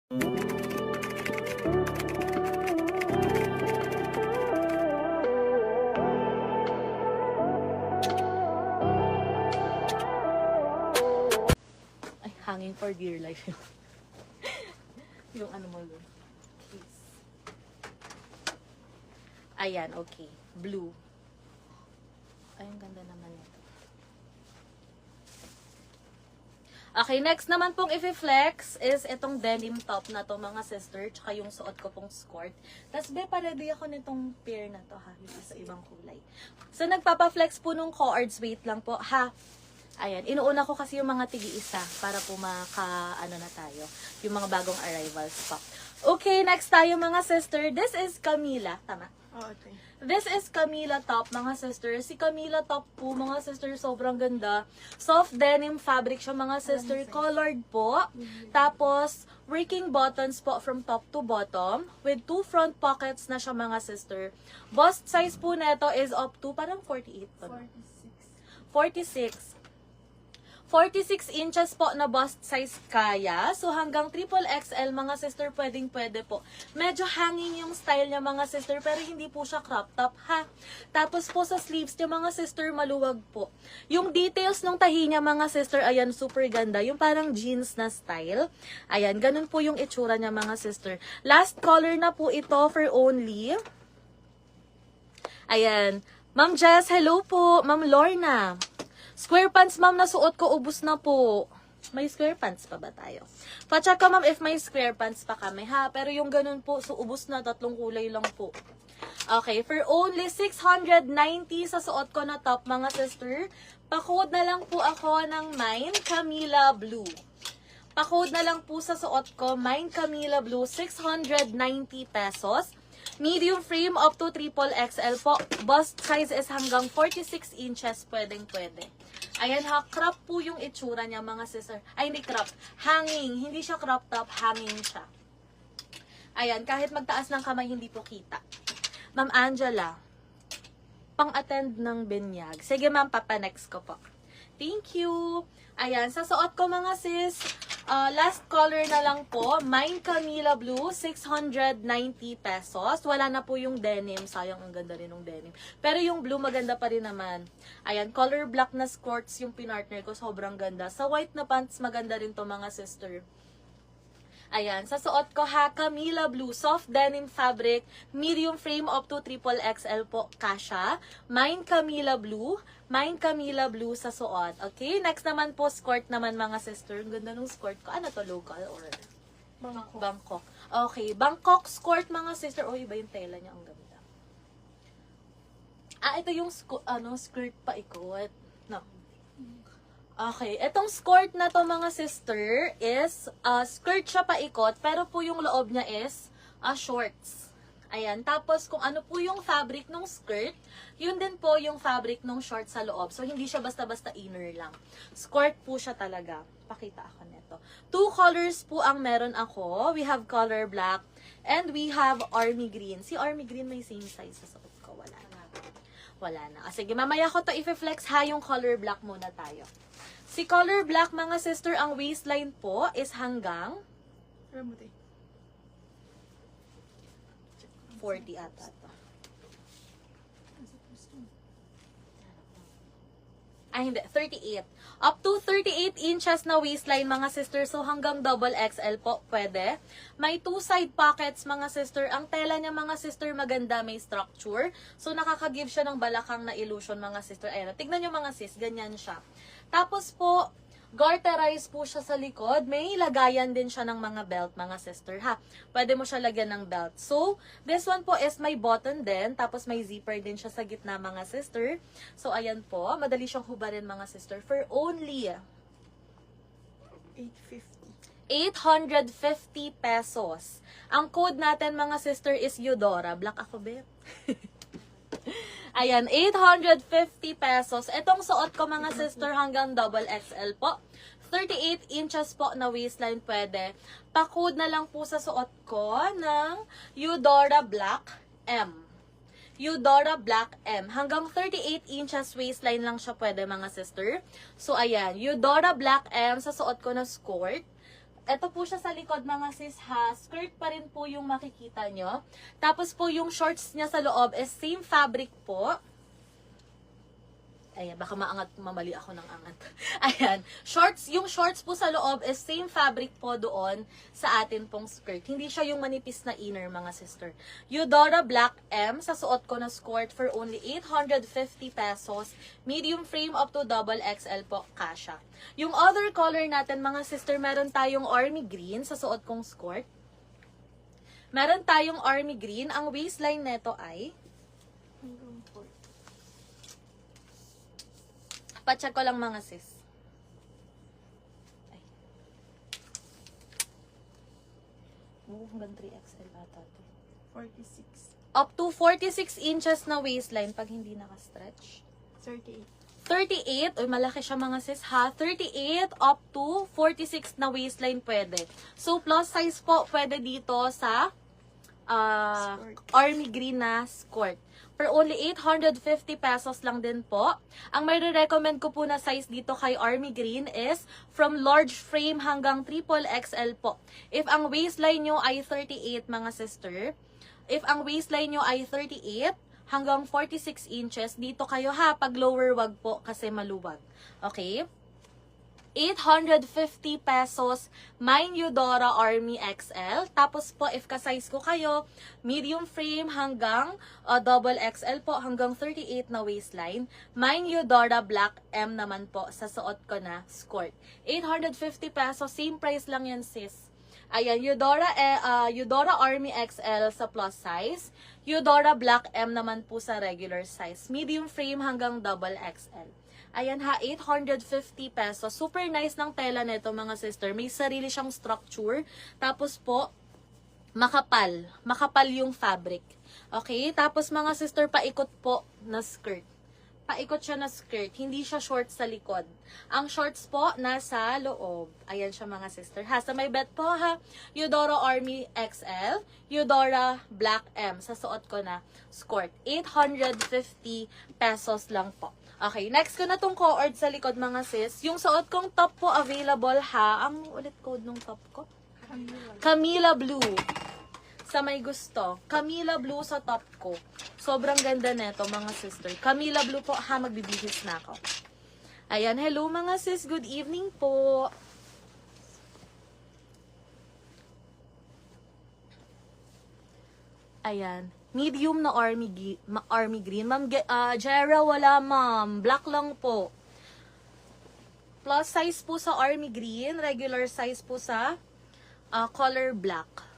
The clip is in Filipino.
Ay, hanging for dear life yun. Yung ano mo yun. Please. Ayan, okay. Blue. Ay, ang ganda naman ito. Okay, next naman pong i-flex is itong denim top na to, mga sister. Tsaka yung suot ko pong skirt. Tapos, paredy ako nitong pair na to, ha? Yung sa ibang kulay. So, nagpapa-flex po nung cords. Wait lang po, ha? Ayan, inuuna ko kasi yung mga tigi-isa para po ano na tayo. Yung mga bagong arrivals pa. Okay, next tayo mga sister. This is Camila. Tama? Oh, okay. This is Camila top, mga sister. Si Camila top po, mga sister, sobrang ganda. Soft denim fabric siya, mga sister. Colored po. Tapos, working buttons po from top to bottom. With 2 front pockets na siya, mga sister. Bust size po neto is up to parang 48 po. 46. 46 inches po na bust size kaya. So, hanggang triple XL, mga sister, pwedeng-pwede po. Medyo hanging yung style niya, mga sister, pero hindi po siya crop top, ha? Tapos po sa sleeves niya, mga sister, maluwag po. Yung details ng tahi niya, mga sister, ayan, super ganda. Yung parang jeans na style. Ayan, ganun po yung itsura niya, mga sister. Last color na po ito for only. Ayan. Ma'am Jess, hello po. Ma'am Lorna. Square pants, ma'am, nasuot ko, ubos na po. May square pants pa ba tayo? Pa-check ko, ma'am, if may square pants pa kami, ha? Pero yung ganun po, so ubos na, 3 kulay lang po. Okay, for only 690 sa suot ko na top, mga sister, pa-code na lang po ako ng Mine Camila Blue. Pa-code na lang po sa suot ko, Mine Camila Blue, 690 pesos. Medium frame up to triple XL po. Bust size is hanggang 46 inches. Pwedeng-pwede. Ayan ha, crop po yung itsura niya, mga sister. Ay, hindi crop. Hanging. Hindi siya crop top, hanging siya. Ayan, kahit magtaas ng kamay, hindi po kita. Ma'am Angela, pang-attend ng binyag. Sige ma'am, papa-next ko po. Thank you. Ayan, sa suot ko, mga sis, last color na lang po, Mine Camila Blue, 690 pesos. Wala na po yung denim. Sayang, ang ganda rin ng denim. Pero yung blue, maganda pa rin naman. Ayan, color black na skirts yung pinartner ko. Sobrang ganda. Sa white na pants, maganda rin to, mga sister. Ayan, sa suot ko ha, Camila Blue, soft denim fabric, medium frame up to triple XL po, kasha. Mine Camila Blue sa suot. Okay, next naman po, skirt naman, mga sister. Ang ganda ng skirt ko. Ano to, local or Bangkok. Bangkok? Okay, Bangkok skirt, mga sister. Oh, iba yung tela niya, ang ganda. Ito yung skirt pa ikot. No. Okay, etong skirt na to, mga sister, is skirt siya paikot, pero po yung loob niya is shorts. Ayan, tapos kung ano po yung fabric ng skirt, yun din po yung fabric ng shorts sa loob. So, hindi siya basta-basta inner lang. Skirt po siya talaga. Pakita ako nito. 2 colors po ang meron ako. We have color black and we have army green. Si army green may same size sa suot ko. Wala na. Wala na. Sige, mamaya ko to i-flex ha, yung color black muna tayo. Si color black, mga sister, ang waistline po is hanggang 40 ata. Ay, hindi. 38. Up to 38 inches na waistline, mga sister. So, hanggang double XL po, pwede. May 2 side pockets, mga sister. Ang tela niya, mga sister, maganda. May structure. So, nakaka-give siya ng balakang na illusion, mga sister. Ayan, tignan nyo, mga sis. Ganyan siya. Tapos po, garterize po siya sa likod. May lagayan din siya ng mga belt, mga sister, ha. Pwede mo siya lagyan ng belt. So, this one po is may button din. Tapos may zipper din siya sa gitna, mga sister. So, ayan po. Madali siyang hubarin, mga sister. For only 850 pesos. Ang code natin, mga sister, is Eudora. Black ako, be. Ayan, 850 pesos. Itong suot ko, mga sister, hanggang double XL po. 38 inches po na waistline pwede. Pa-code na lang po sa suot ko ng Eudora Black M. Eudora Black M. Hanggang 38 inches waistline lang siya pwede, mga sister. So, ayan, Eudora Black M sa suot ko na skirt. Ito po siya sa likod mga sis ha. Skirt pa rin po yung makikita nyo. Tapos po yung shorts niya sa loob is same fabric po. Ayan, baka mamali ako ng angat. Ayan, yung shorts po sa loob is same fabric po doon sa atin pong skirt. Hindi siya yung manipis na inner, mga sister. Eudora Black M, sa suot ko na skirt for only 850 pesos. Medium frame up to double XL po, kasha. Yung other color natin, mga sister, meron tayong army green sa suot kong skirt. Meron tayong army green. Ang waistline neto ay... Pacheck ko lang mga sis. Ay. Hanggang 3XL ata to. 46. Up to 46 inches na waistline pag hindi naka-stretch. 38. 38. Uy, malaki siya mga sis ha. 38 up to 46 na waistline pwede. So, plus size po pwede dito sa army green na skirt. For only 850 pesos lang din po. Ang may recommend ko po na size dito kay army green is from large frame hanggang triple XL po. If ang waistline nyo ay 38 mga sister, if ang waistline nyo ay 38 hanggang 46 inches, dito kayo ha, pag lower wag po kasi maluwag. Okay? 850 pesos, mine Eudora Army XL. Tapos po, if ka-size ko kayo, medium frame hanggang double XL po, hanggang 38 na waistline. Mine Eudora Black M naman po, sa suot ko na skirt. 850 pesos, same price lang yan sis. Ayan, Eudora Army XL sa plus size. Eudora Black M naman po sa regular size. Medium frame hanggang double XL. Ayan ha, 850 pesos. Super nice ng tela nito mga sister. May sarili siyang structure. Tapos po, makapal. Makapal yung fabric. Okay? Tapos mga sister, paikot po na skirt. Paikot siya na skirt. Hindi siya short sa likod. Ang shorts po, nasa loob. Ayan siya mga sister. Ha, sa may bet po ha, Eudora Army XL, Eudora Black M. Sa suot ko na skirt. 850 pesos lang po. Okay, next ko na tong co-ord sa likod mga sis. Yung suot kong top po available ha. Ang ulit code nung top ko? Camila Blue. Sa may gusto. Camila Blue sa top ko. Sobrang ganda neto mga sister. Camila Blue po ha, magbibihis na ako. Ayan, hello mga sis. Good evening po. Ayan. Medium na army green. Ma'am, Jera, wala ma'am. Black lang po. Plus size po sa army green. Regular size po sa color black.